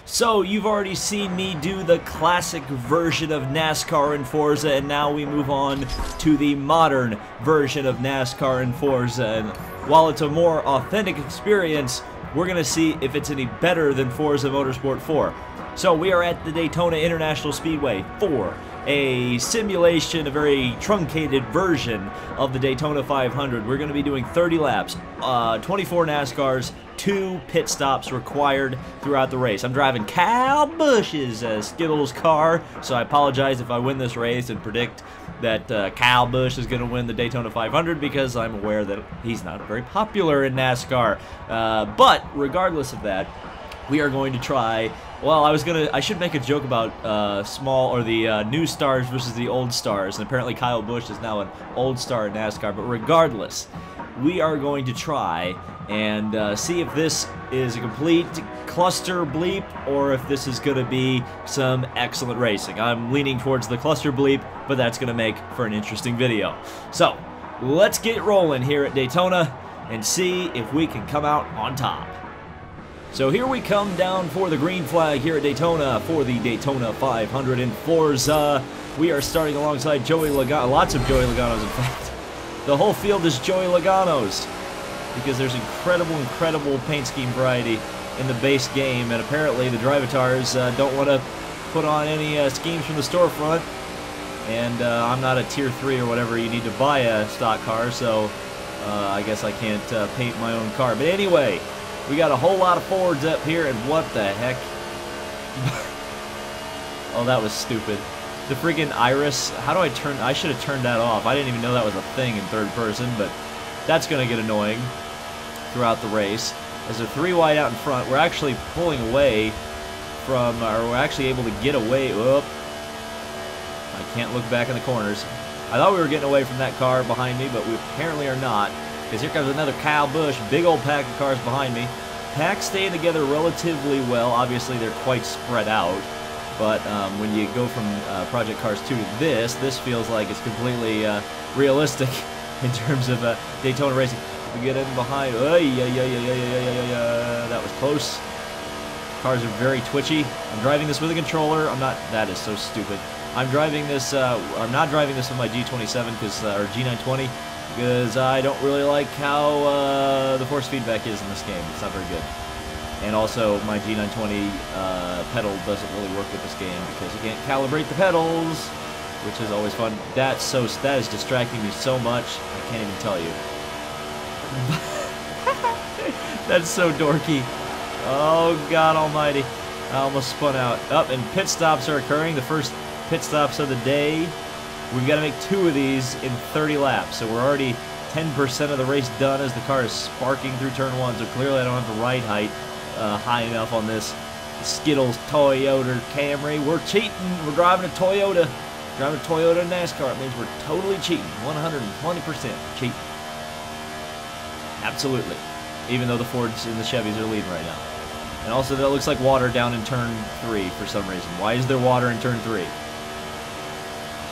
So, you've already seen me do the classic version of NASCAR in Forza, and now we move on to the modern version of NASCAR in Forza. And while it's a more authentic experience, we're going to see if it's any better than Forza Motorsport 4. So, we are at the Daytona International Speedway for a simulation, a very truncated version of the Daytona 500. We're going to be doing 30 laps, 24 NASCARs, 2 pit stops required throughout the race. I'm driving Kyle Busch's Skittles car, so I apologize if I win this race and predict that Kyle Busch is going to win the Daytona 500 because I'm aware that he's not very popular in NASCAR. But regardless of that, we are going to try. Well, I should make a joke about the new stars versus the old stars, and apparently Kyle Busch is now an old star in NASCAR, but regardless, we are going to try and see if this is a complete cluster bleep or if this is going to be some excellent racing. I'm leaning towards the cluster bleep, but that's going to make for an interesting video. So, let's get rolling here at Daytona and see if we can come out on top. So here we come down for the green flag here at Daytona for the Daytona 500 in Forza. We are starting alongside Joey Logano, lots of Joey Logano's in fact. The whole field is Joey Logano's because there's incredible paint scheme variety in the base game, and apparently the Drivatars don't want to put on any schemes from the storefront, and I'm not a tier 3 or whatever you need to buy a stock car, so I guess I can't paint my own car. But anyway, we got a whole lot of Fords up here, and what the heck? Oh, that was stupid. The freaking iris, how do I turn? I should have turned that off. I didn't even know that was a thing in third person, but that's going to get annoying throughout the race. As a 3 wide out in front, we're actually pulling away from, or we're actually able to get away. Whoop. I can't look back in the corners. I thought we were getting away from that car behind me, but we apparently are not. Because here comes another Kyle Busch, big old pack of cars behind me. Packs staying together relatively well. Obviously, they're quite spread out. But when you go from Project Cars 2 to this feels like it's completely realistic in terms of Daytona racing. We get in behind. That was close. Cars are very twitchy. I'm driving this with a controller. I'm not. That is so stupid. I'm driving this. I'm not driving this with my G27 or G920. Because I don't really like how the force feedback is in this game. It's not very good. And also, my G920 pedal doesn't really work with this game because you can't calibrate the pedals, which is always fun. That is distracting me so much, I can't even tell you. That's so dorky. Oh, God almighty. I almost spun out. And pit stops are occurring. The first pit stops of the day. We've got to make 2 of these in 30 laps, so we're already 10% of the race done as the car is sparking through turn 1, so clearly I don't have the ride height high enough on this Skittles Toyota Camry. We're cheating. We're driving a Toyota. Driving a Toyota NASCAR. It means we're totally cheating. 120% cheating. Absolutely. Even though the Fords and the Chevys are leading right now. And also that looks like water down in turn 3 for some reason. Why is there water in turn 3?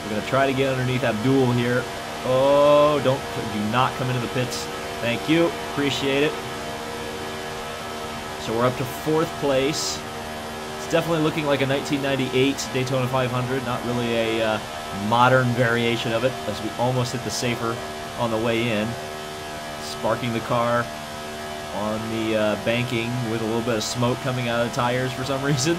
We're going to try to get underneath Abdul here. Oh, do not come into the pits. Thank you. Appreciate it. So we're up to 4th place. It's definitely looking like a 1998 Daytona 500. Not really a modern variation of it, as we almost hit the safer on the way in. Sparking the car on the banking with a little bit of smoke coming out of the tires for some reason.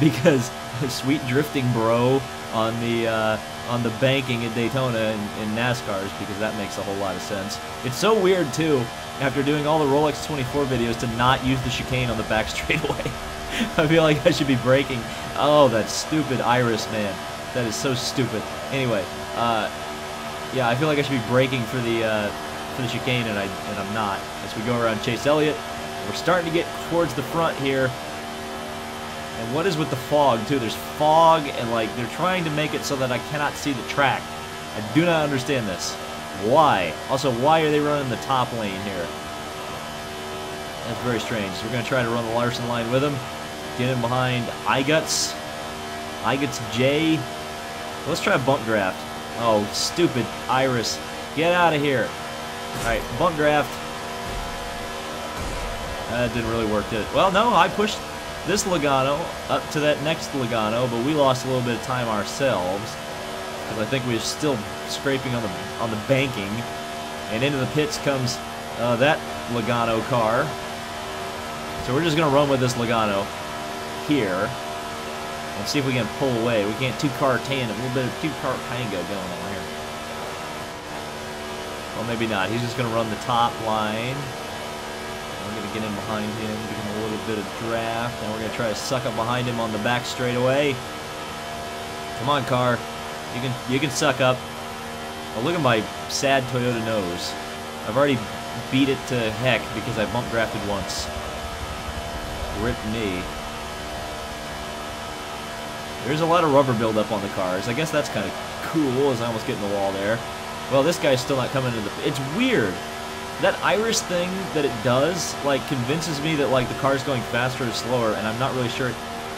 Because sweet drifting, bro, on the banking at Daytona in NASCARs, because that makes a whole lot of sense. It's so weird too, after doing all the Rolex 24 videos, to not use the chicane on the back straightaway. I feel like I should be braking. Oh, that stupid iris, man. That is so stupid. Anyway, yeah, I feel like I should be braking for the chicane, and I'm not. As we go around Chase Elliott, we're starting to get towards the front here. And what is with the fog, too? There's fog, and, like, they're trying to make it so that I cannot see the track. I do not understand this. Why? Also, why are they running the top lane here? That's very strange. So we're going to try to run the Larson line with them. Get in behind Igots. Igots J. Let's try a bump draft. Oh, stupid Iris. Get out of here. Alright, bump draft. That didn't really work, did it? Well, no, I pushed this Logano up to that next Logano, but we lost a little bit of time ourselves because I think we were still scraping on the banking. And into the pits comes that Logano car. So we're just gonna run with this Logano here and see if we can pull away. We can't two-car tandem, a little bit of two-car tango going on here. Well, maybe not. He's just gonna run the top line. We're going to get in behind him, give him a little bit of draft, and we're going to try to suck up behind him on the back straightaway. Come on, car. You can suck up. Oh, look at my sad Toyota nose. I've already beat it to heck because I bump drafted once. Rip me. There's a lot of rubber buildup on the cars. I guess that's kind of cool as I almost get in the wall there. Well, this guy's still not coming into the... It's weird. That iris thing that it does, like, convinces me that, like, the car's going faster or slower, and I'm not really sure.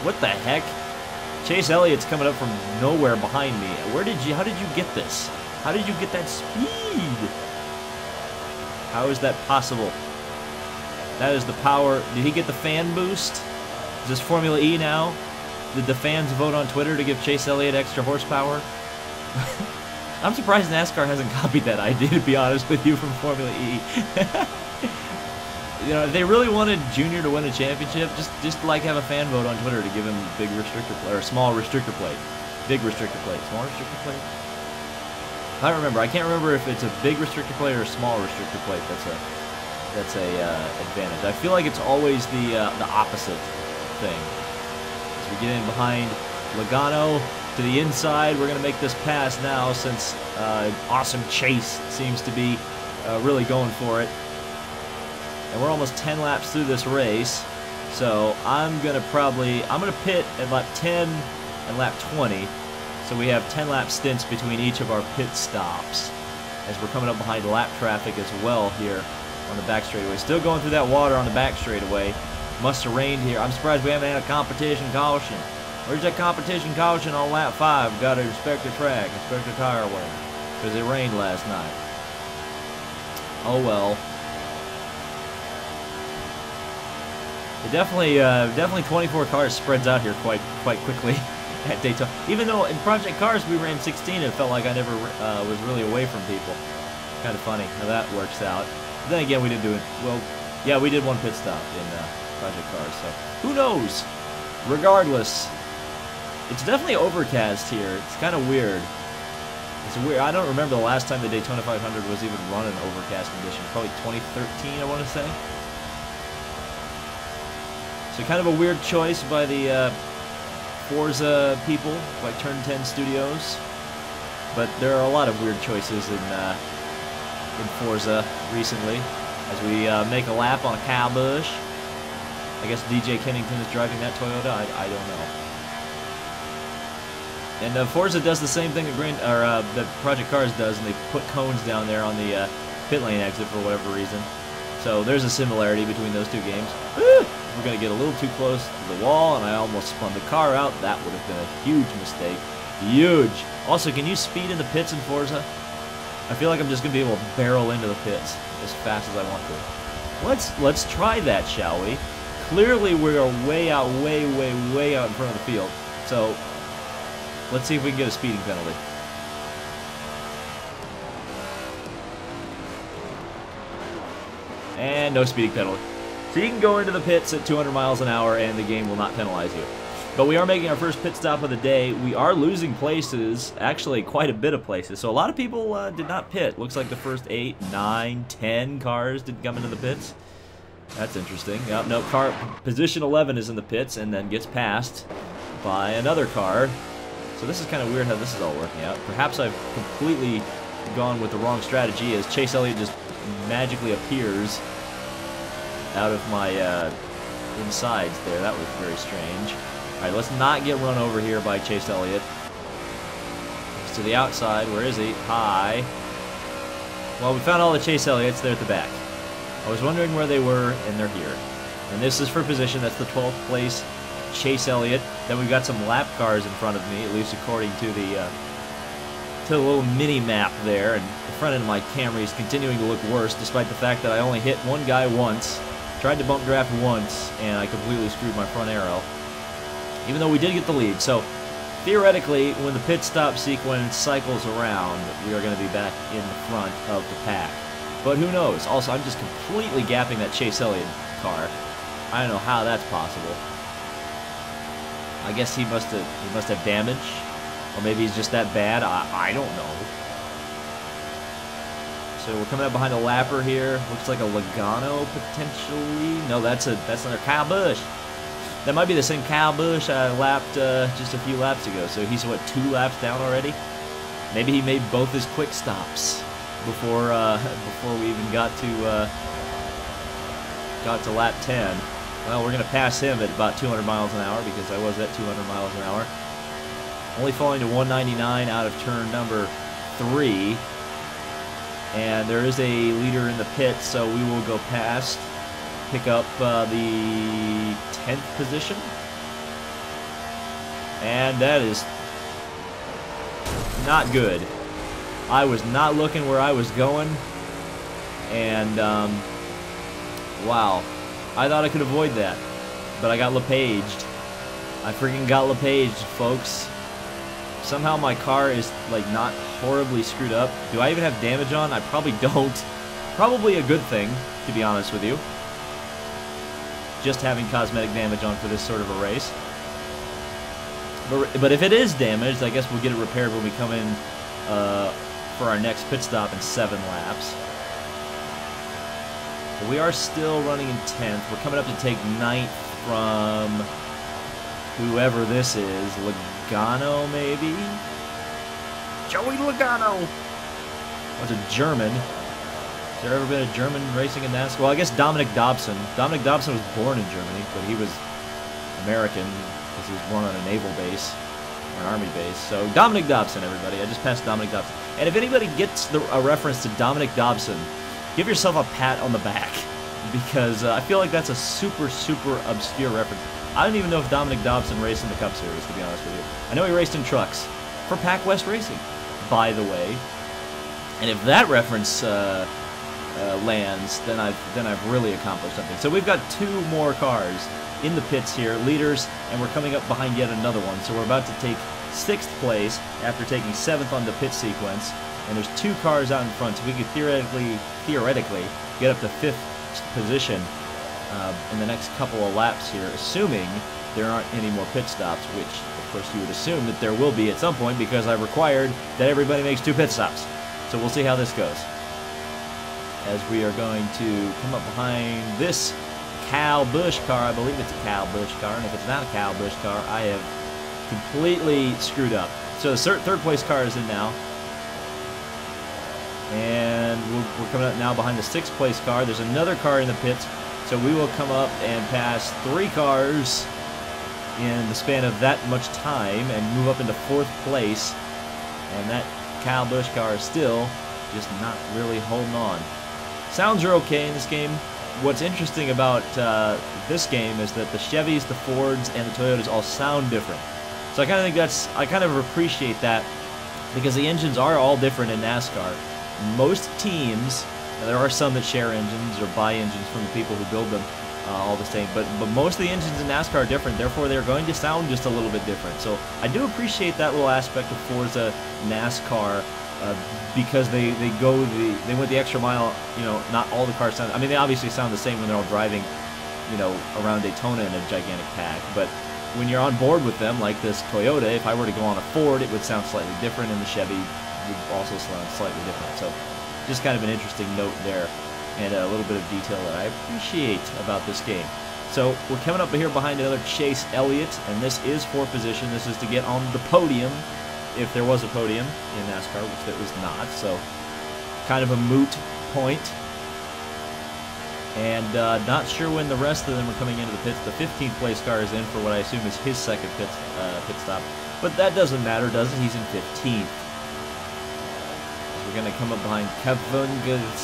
What the heck? Chase Elliott's coming up from nowhere behind me. How did you get this? How did you get that speed? How is that possible? That is the power. Did he get the fan boost? Is this Formula E now? Did the fans vote on Twitter to give Chase Elliott extra horsepower? I'm surprised NASCAR hasn't copied that idea, to be honest with you, from Formula E. You know, if they really wanted Junior to win a championship, just like have a fan vote on Twitter to give him big restrictor plate, or small restrictor plate. Big restrictor plate. Small restrictor plate? I don't remember. I can't remember if it's a big restrictor plate or a small restrictor plate. That's a advantage. I feel like it's always the opposite thing. So we get in behind Logano. To the inside, we're going to make this pass now since Awesome Chase seems to be really going for it. And we're almost 10 laps through this race, so I'm going to pit at lap 10 and lap 20, so we have 10 lap stints between each of our pit stops, as we're coming up behind lap traffic as well here on the back straightaway. Still going through that water on the back straightaway. Must have rained here. I'm surprised we haven't had a competition caution. Where's that competition caution on lap 5? Got to inspect the track, inspect the tire wear, because it rained last night. Oh well. It definitely 24 cars spreads out here quite quickly at Daytona. Even though in Project Cars we ran 16, it felt like I never was really away from people. Kind of funny how that works out. But then again, we didn't do it. Well, yeah, we did one pit stop in Project Cars, so who knows? Regardless. It's definitely overcast here. It's kind of weird. It's weird. I don't remember the last time the Daytona 500 was even run in overcast conditions. Probably 2013, I want to say. So kind of a weird choice by the Forza people, by Turn 10 Studios. But there are a lot of weird choices in Forza recently. As we make a lap on a cow bush. I guess DJ Kennington is driving that Toyota. I don't know. And Forza does the same thing that Project Cars does, and they put cones down there on the pit lane exit for whatever reason. So there's a similarity between those two games. We're going to get a little too close to the wall, and I almost spun the car out. That would have been a huge mistake. Huge. Also, can you speed in the pits in Forza? I feel like I'm just going to be able to barrel into the pits as fast as I want to. Let's try that, shall we? Clearly, we are way out in front of the field. So let's see if we can get a speeding penalty. And no speeding penalty. So you can go into the pits at 200 miles an hour and the game will not penalize you. But we are making our first pit stop of the day. We are losing places, actually quite a bit of places. So a lot of people did not pit. Looks like the first 8, 9, 10 cars didn't come into the pits. That's interesting. No, car position 11 is in the pits and then gets passed by another car. So this is kind of weird how this is all working out. Perhaps I've completely gone with the wrong strategy as Chase Elliott just magically appears out of my insides there. That was very strange. Alright, let's not get run over here by Chase Elliott. He's to the outside. Where is he? Hi. Well, we found all the Chase Elliots. They're at the back. I was wondering where they were, and they're here. And this is for position. That's the 12th place Chase Elliott. Then we've got some lap cars in front of me, at least according to the little mini map there. And the front end of my Camry is continuing to look worse, despite the fact that I only hit one guy once. Tried to bump draft once, and I completely screwed my front arrow, even though we did get the lead. So theoretically, when the pit stop sequence cycles around, we are going to be back in the front of the pack. But who knows? Also, I'm just completely gapping that Chase Elliott car. I don't know how that's possible. I guess he must have damage, or maybe he's just that bad. I don't know. So we're coming up behind a lapper here. Looks like a Logano potentially. No, that's another Kyle Busch. That might be the same Kyle Busch I lapped just a few laps ago. So he's what, 2 laps down already? Maybe he made both his quick stops before we even got to lap 10. Well, we're gonna pass him at about 200 miles an hour because I was at 200 miles an hour. Only falling to 199 out of turn number 3. And there is a leader in the pit, so we will go past, pick up the 10th position. And that is not good. I was not looking where I was going. And, wow. I thought I could avoid that. But I got LePaged. I freaking got LePaged, folks. Somehow my car is, like, not horribly screwed up. Do I even have damage on? I probably don't. Probably a good thing, to be honest with you. Just having cosmetic damage on for this sort of a race. But if it is damaged, I guess we'll get it repaired when we come in for our next pit stop in 7 laps. But we are still running in 10th. We're coming up to take 9th from whoever this is. Logano, maybe? Joey Logano! Was a German. Has there ever been a German racing in NASCAR? Well, I guess Dominic Dobson. Dominic Dobson was born in Germany, but he was American because he was born on a naval base, or an army base. So, Dominic Dobson, everybody. I just passed Dominic Dobson. And if anybody gets a reference to Dominic Dobson, give yourself a pat on the back, because I feel like that's a super, super obscure reference. I don't even know if Dominic Dobson raced in the Cup Series, to be honest with you. I know he raced in trucks for Pac West Racing, by the way. And if that reference lands, then I've really accomplished something. So we've got 2 more cars in the pits here, leaders, and we're coming up behind yet another one. So we're about to take 6th place after taking 7th on the pit sequence. And there's 2 cars out in front, so we could theoretically get up to 5th position in the next couple of laps here, assuming there aren't any more pit stops, which, of course, you would assume that there will be at some point because I required that everybody makes 2 pit stops. So we'll see how this goes. As we are going to come up behind this Kyle Busch car. I believe it's a Kyle Busch car, and if it's not a Kyle Busch car, I have completely screwed up. So the 3rd place car is in now. And we're coming up now behind the 6th place car. There's another car in the pits, so we will come up and pass 3 cars in the span of that much time and move up into 4th place. And that Kyle Busch car is still just not really holding on. Sounds are okay in this game. What's interesting about this game is that the Chevys, the Fords, and the Toyotas all sound different. So I kind of appreciate that, because the engines are all different in NASCAR. Most teams, there are some that share engines or buy engines from the people who build them all the same, but most of the engines in NASCAR are different, therefore they're going to sound just a little bit different. So I do appreciate that little aspect of Forza NASCAR, because they went the extra mile. You know, not all the cars sound, I mean, they obviously sound the same when they're all driving, you know, around Daytona in a gigantic pack, but when you're on board with them, like this Toyota, if I were to go on a Ford, it would sound slightly different, and the Chevy would also sound slightly different. So just kind of an interesting note there, and a little bit of detail that I appreciate about this game. So we're coming up here behind another Chase Elliott, and this is 4th position. This is to get on the podium, if there was a podium in NASCAR, which there was not. So kind of a moot point. And not sure when the rest of them are coming into the pits. The 15th place car is in for what I assume is his 2nd pit stop. But that doesn't matter, does it? He's in 15th. We're going to come up behind Kevin Gasly.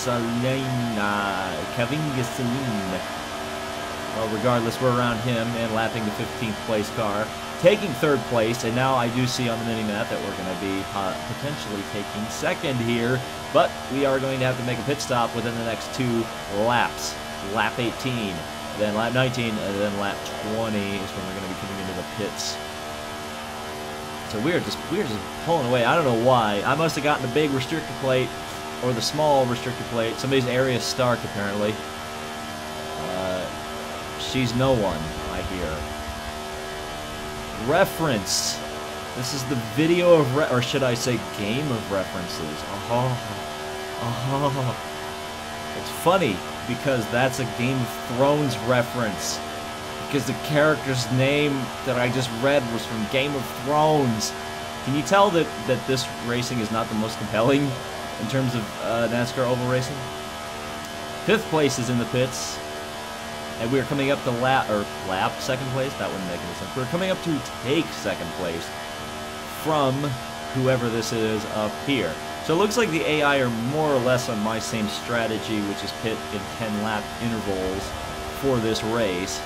Well, regardless, we're around him and lapping the 15th place car. Taking 3rd place, and now I do see on the mini-map that we're going to be potentially taking 2nd here, but we are going to have to make a pit stop within the next 2 laps. lap 18, then lap 19, and then lap 20 is when we're going to be coming into the pits. So we're just pulling away. I don't know why. I must have gotten the big restrictor plate or the small restrictor plate. Somebody's Area Stark apparently. She's no one, I hear. Reference. This is the video of or should I say game of references. It's funny because that's a Game of Thrones reference. Because the character's name that I just read was from Game of Thrones. Can you tell that this racing is not the most compelling in terms of NASCAR oval racing? 5th place is in the pits. And we're coming up to lap 2nd place? That wouldn't make any sense. We're coming up to take 2nd place from whoever this is up here. So it looks like the AI are more or less on my same strategy, which is pit in 10-lap intervals for this race.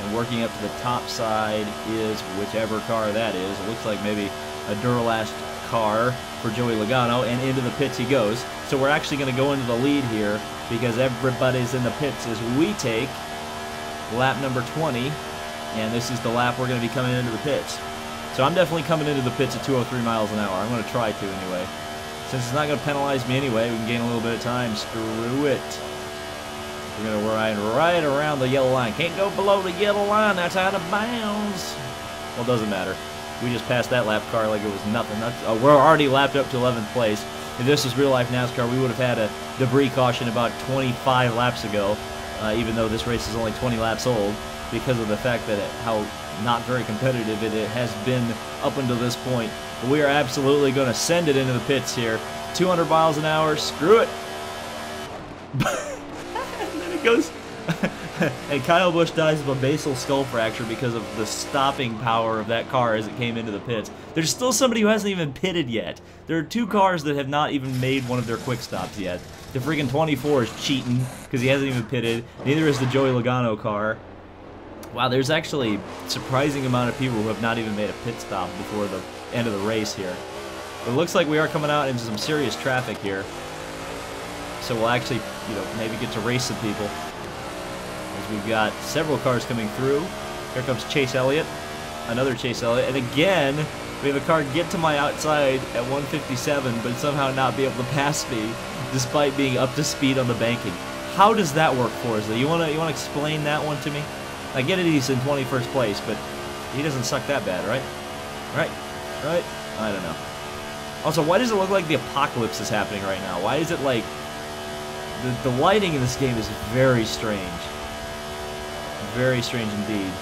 And working up to the top side is whichever car that is. It looks like maybe a Duralast car for Joey Logano, and into the pits he goes. So we're actually going to go into the lead here because everybody's in the pits as we take lap number 20, and this is the lap we're going to be coming into the pits. So I'm definitely coming into the pits at 203 miles an hour. I'm going to try to anyway. Since it's not going to penalize me anyway, we can gain a little bit of time. Screw it. We're going to ride right around the yellow line. Can't go below the yellow line. That's out of bounds. Well, it doesn't matter. We just passed that lap car like it was nothing. We're already lapped up to 11th place. If this was real-life NASCAR, we would have had a debris caution about 25 laps ago, even though this race is only 20 laps old, because of the fact that how not very competitive it has been up until this point. But we are absolutely going to send it into the pits here. 200 miles an hour. Screw it. And then it goes... And Kyle Busch dies of a basal skull fracture because of the stopping power of that car as it came into the pits. There's still somebody who hasn't even pitted yet. There are 2 cars that have not even made one of their quick stops yet. The freaking 24 is cheating because he hasn't even pitted. Neither is the Joey Logano car. Wow, there's actually a surprising amount of people who have not even made a pit stop before the end of the race here. But it looks like we are coming out into some serious traffic here. So we'll actually, maybe get to race some people. As we've got several cars coming through. Here comes Chase Elliott. Another Chase Elliott. And again, we have a car get to my outside at 157, but somehow not be able to pass me, despite being up to speed on the banking. How does that work for us? You wanna explain that one to me? I get it, he's in 21st place, but he doesn't suck that bad, right? Right? I don't know. Also, why does it look like the apocalypse is happening right now? Why is it like... The lighting in this game is very strange. Very strange indeed.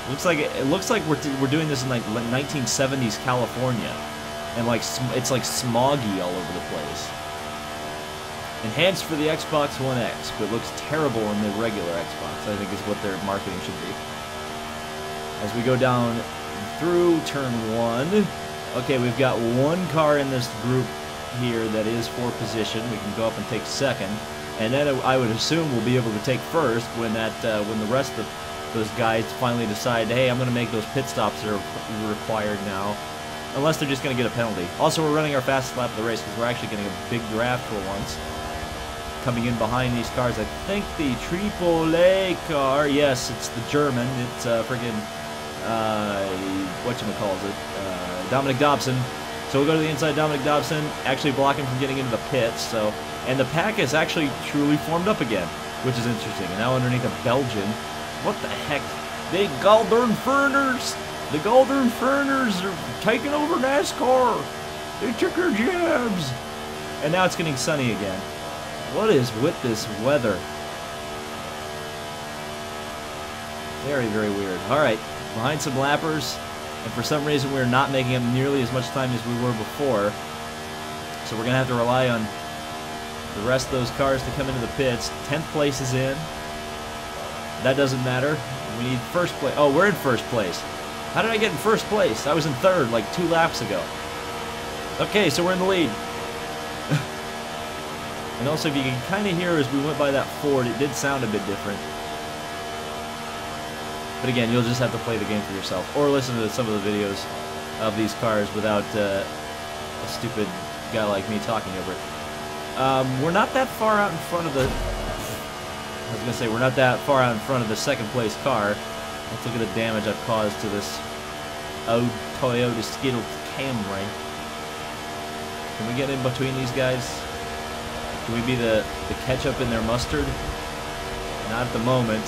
It looks like we're doing this in like 1970s California, and like it's like smoggy all over the place. Enhanced for the Xbox One X, but looks terrible in the regular Xbox, I think is what their marketing should be. As we go down through turn 1, okay, we've got 1 car in this group here that is for position. We can go up and take 2nd. And then I would assume we'll be able to take 1st when when the rest of those guys finally decide, hey, I'm going to make those pit stops that are required now. Unless they're just going to get a penalty. Also, we're running our fastest lap of the race because we're actually getting a big draft for once. Coming in behind these cars, I think the AAA car, yes, it's the German. It's friggin', whatchamacallit, Dominic Dobson. So we'll go to the inside. Dominic Dobson actually blocking from getting into the pits. So, and the pack is actually truly formed up again, which is interesting. And now underneath a Belgian. What the heck? The Golden Furners! The Golden Furners are taking over NASCAR! They took their jabs! And now it's getting sunny again. What is with this weather? Very, very weird. Alright, behind some lappers. And for some reason we're not making up nearly as much time as we were before. So we're going to have to rely on the rest of those cars to come into the pits. 10th place is in. That doesn't matter. We need 1st place. Oh, we're in 1st place. How did I get in 1st place? I was in 3rd like 2 laps ago. Okay, so we're in the lead. And also, if you can kind of hear as we went by that Ford, it did sound a bit different. But again, you'll just have to play the game for yourself. Or listen to some of the videos of these cars without a stupid guy like me talking over it. We're not that far out in front of the... I was going to say, we're not that far out in front of the second place car. Let's look at the damage I've caused to this old Toyota Skittle Camry. Can we get in between these guys? Can we be the ketchup in their mustard? Not at the moment.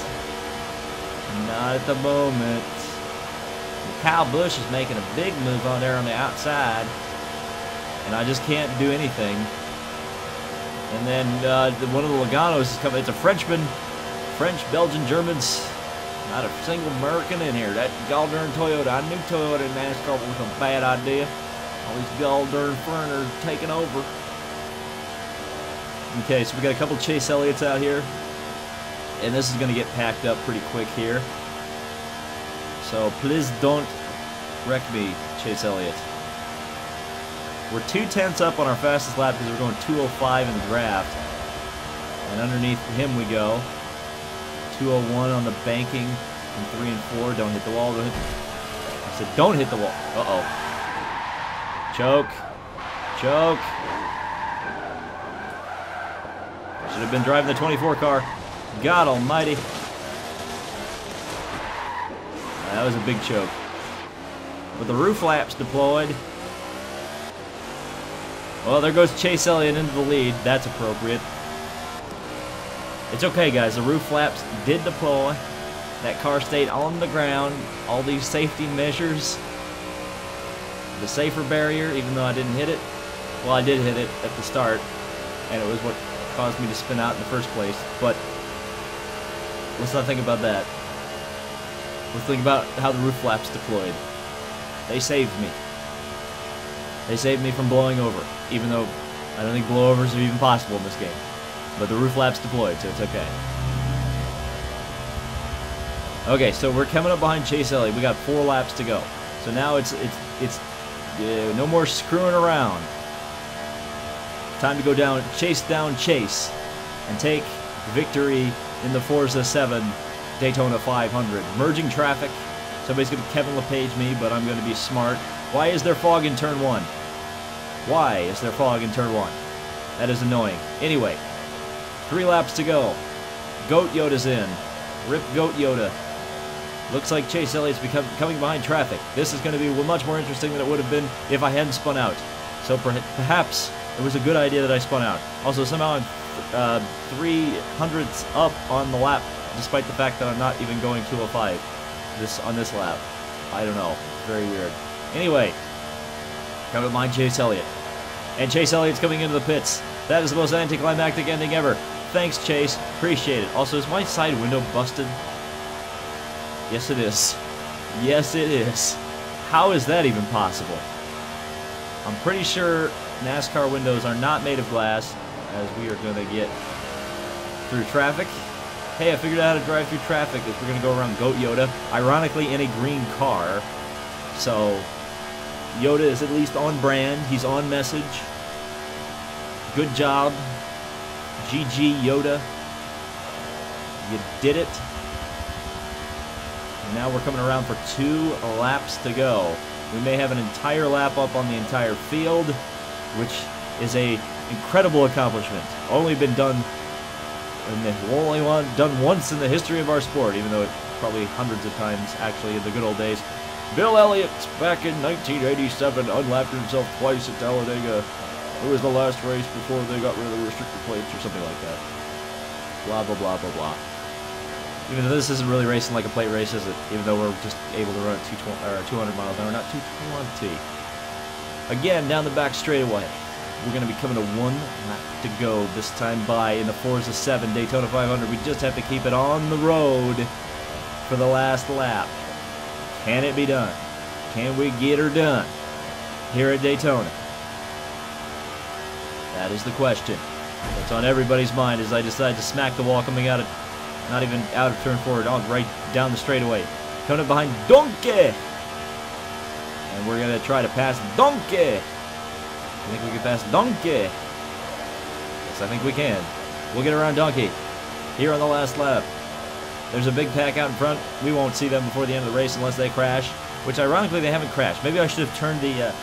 Not at the moment. And Kyle Busch is making a big move on there on the outside. And I just can't do anything. And then one of the Logano's is coming. It's a Frenchman. French, Belgian, Germans. Not a single American in here. That gall-darn Toyota. I knew Toyota and NASCAR was a bad idea. All these gall-darn foreigners taking over. Okay, so we got a couple Chase Elliott's out here. And this is going to get packed up pretty quick here. So please don't wreck me, Chase Elliott. We're 2/10 up on our fastest lap because we're going 2:05 in the draft. And underneath him we go. 2:01 on the banking. And 3 and 4. Don't hit the wall. Don't hit the... I said don't hit the wall. Uh-oh. Choke. Choke. Should have been driving the 24 car. God almighty. That was a big choke. But the roof laps deployed. Well, there goes Chase Elliott into the lead. That's appropriate. It's okay, guys. The roof flaps did deploy. That car stayed on the ground. All these safety measures. The safer barrier, even though I didn't hit it. Well, I did hit it at the start. And it was what caused me to spin out in the first place. But let's not think about that. Let's think about how the roof flaps deployed. They saved me. They saved me from blowing over, even though I don't think blowovers are even possible in this game. But the roof flaps deployed, so it's okay. Okay, so we're coming up behind Chase Elliott. We got 4 laps to go. So now it's no more screwing around. Time to go down Chase, and take victory in the Forza 7 Daytona 500. Merging traffic. Somebody's going to Kevin LePage me, but I'm going to be smart. Why is there fog in turn 1? Why is there fog in turn 1? That is annoying. Anyway, 3 laps to go. Goat Yoda's in. Rip Goat Yoda. Looks like Chase Elliott's coming behind traffic. This is going to be much more interesting than it would have been if I hadn't spun out. So perhaps it was a good idea that I spun out. Also, somehow I'm 300ths up on the lap, despite the fact that I'm not even going 2:05 on this lap. I don't know. Very weird. Anyway, coming behind Chase Elliott. And Chase Elliott's coming into the pits. That is the most anticlimactic ending ever. Thanks, Chase. Appreciate it. Also, is my side window busted? Yes, it is. Yes, it is. How is that even possible? I'm pretty sure NASCAR windows are not made of glass, as we are going to get through traffic. Hey, I figured out how to drive through traffic as we're going to go around Goat Yoda. Ironically, in a green car. So, Yoda is at least on brand. He's on message. Good job. GG Yoda. You did it. And now we're coming around for 2 laps to go. We may have an entire lap up on the entire field, which is a incredible accomplishment. Only been done, done once in the history of our sport, even though it probably hundreds of times actually in the good old days. Bill Elliott, back in 1987, unlapped himself twice at Talladega. It was the last race before they got rid of the restrictor plates or something like that. Blah, blah, blah, blah, blah. Even though this isn't really racing like a plate race, is it? Even though we're just able to run at 200 miles an hour, not 220. Again, down the back straightaway. We're going to be coming to 1 lap to go this time by in the Forza 7 Daytona 500. We just have to keep it on the road for the last lap. Can it be done? Can we get her done here at Daytona? That is the question. That's on everybody's mind as I decide to smack the wall coming out of, not even out of turn 4, right down the straightaway. Coming up behind Donkey! And we're going to try to pass Donkey! I think we can pass Donkey. Yes, I think we can. We'll get around Donkey here on the last lap. There's a big pack out in front. We won't see them before the end of the race unless they crash, which ironically they haven't crashed. Maybe I should have turned the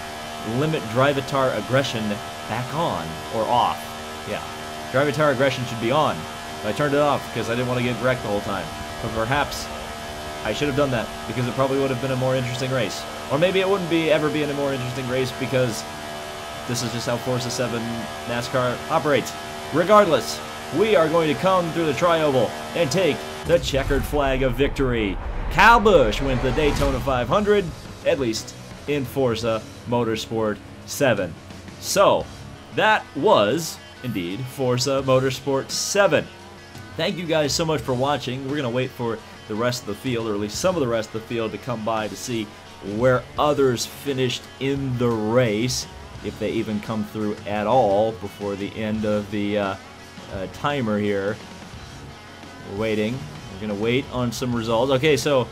limit drivatar aggression back on or off. Yeah. Driving tire aggression should be on. But I turned it off because I didn't want to get wrecked the whole time. But perhaps I should have done that because it probably would have been a more interesting race. Or maybe it wouldn't ever be in a more interesting race because this is just how Forza 7 NASCAR operates. Regardless, we are going to come through the tri-oval and take the checkered flag of victory. Kyle Busch wins the Daytona 500, at least in Forza Motorsport 7. So, that was, indeed, Forza Motorsport 7. Thank you guys so much for watching. We're going to wait for the rest of the field, or at least some of the rest of the field, to come by to see where others finished in the race, if they even come through at all before the end of the timer here. We're waiting. We're going to wait on some results. Okay, so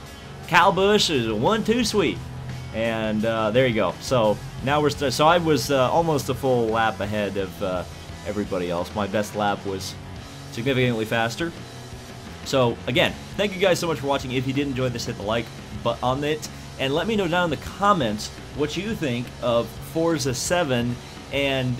Kyle Busch is a 1-2 sweep. And there you go. So now we're so I was almost a full lap ahead of everybody else. My best lap was significantly faster. So again, thank you guys so much for watching. If you did enjoy this, hit the like button on it, and let me know down in the comments what you think of Forza 7, and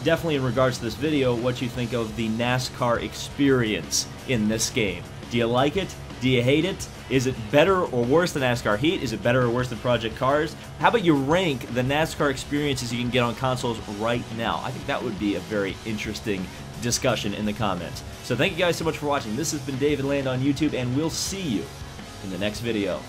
definitely in regards to this video, what you think of the NASCAR experience in this game. Do you like it? Do you hate it? Is it better or worse than NASCAR Heat? Is it better or worse than Project Cars? How about you rank the NASCAR experiences you can get on consoles right now? I think that would be a very interesting discussion in the comments. So thank you guys so much for watching. This has been David Land on YouTube, and we'll see you in the next video.